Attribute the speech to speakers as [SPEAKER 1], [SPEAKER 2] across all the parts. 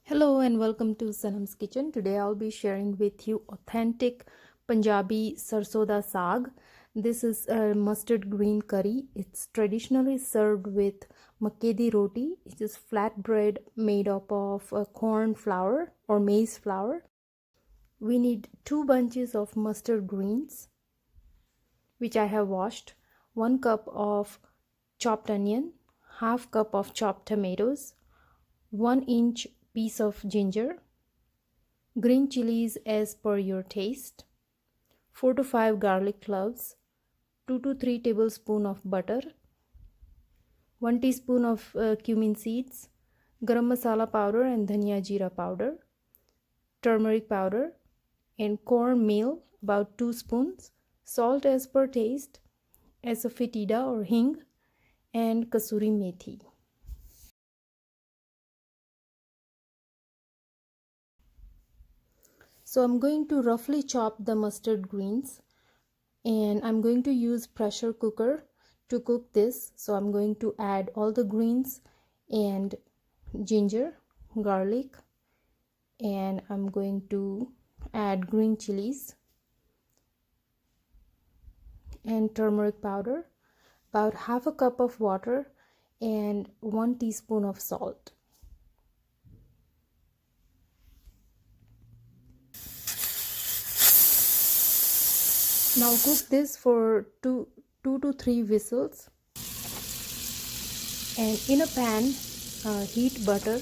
[SPEAKER 1] Hello and welcome to Sanam's kitchen. Today I'll be sharing with you authentic Punjabi Sarso da Saag. This is a mustard green curry. It's traditionally served with makki di roti. It is flat bread made up of corn flour or maize flour. We need 2 bunches of mustard greens, which I have washed, 1 cup of chopped onion, half cup of chopped tomatoes, 1-inch piece of ginger, green chilies as per your taste, 4 to 5 garlic cloves, 2 to 3 tablespoons of butter, 1 teaspoon of cumin seeds, garam masala powder and dhania jeera powder, turmeric powder, and cornmeal about 2 spoons, salt as per taste, asafoetida or hing, and kasuri methi. So I'm going to roughly chop the mustard greens, and I'm going to use pressure cooker to cook this. So I'm going to add all the greens and ginger, garlic, and I'm going to add green chilies and turmeric powder, about half a cup of water, and 1 teaspoon of salt. Now cook this for 2 to 3 whistles, and in a pan heat butter.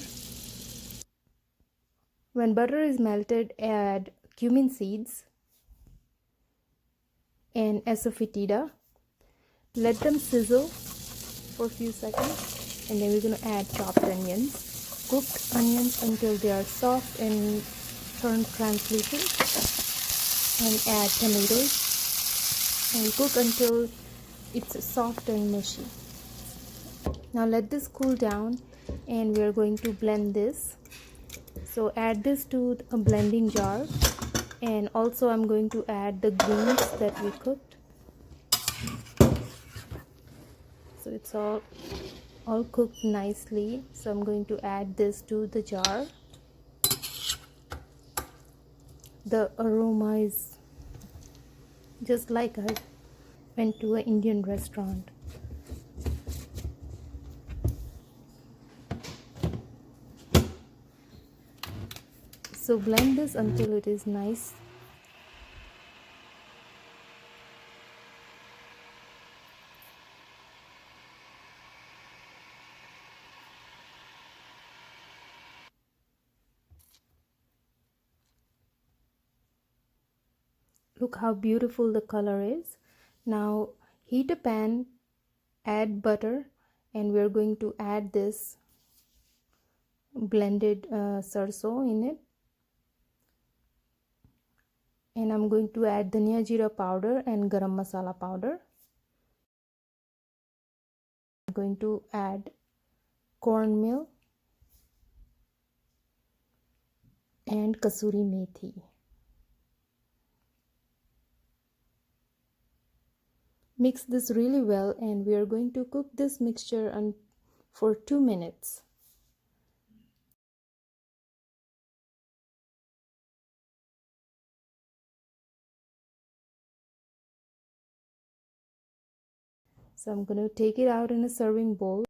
[SPEAKER 1] When butter is melted, add cumin seeds and asafoetida. Let them sizzle for a few seconds, and then we're going to add chopped onions. Cooked onions until they are soft and turn translucent, and add tomatoes and cook until it's soft and mushy. Now let this cool down, and we are going to blend this. So add this to a blending jar, and also I'm going to add the greens that we cooked. So it's all cooked nicely. So I'm going to add this to the jar. The aroma is just like I went to an Indian restaurant. So blend this until it is nice. Look how beautiful the color is. Now heat a pan, add butter, and we're going to add this blended sarso in it. And I'm going to add dhania jeera powder and garam masala powder. I'm going to add cornmeal and kasuri methi. Mix this really well, and we are going to cook this mixture for 2 minutes. So I'm going to take it out in a serving bowl.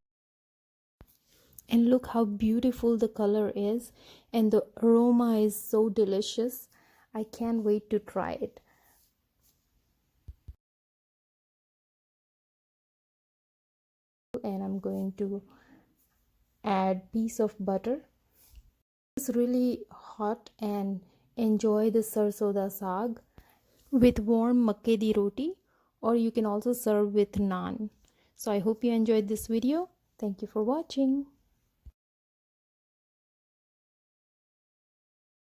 [SPEAKER 1] And look how beautiful the color is, and the aroma is so delicious. I can't wait to try it. And I'm going to add piece of butter. It's really hot, and enjoy the sarso da saag with warm makki di roti, or you can also serve with naan. So I hope you enjoyed this video. Thank you for watching.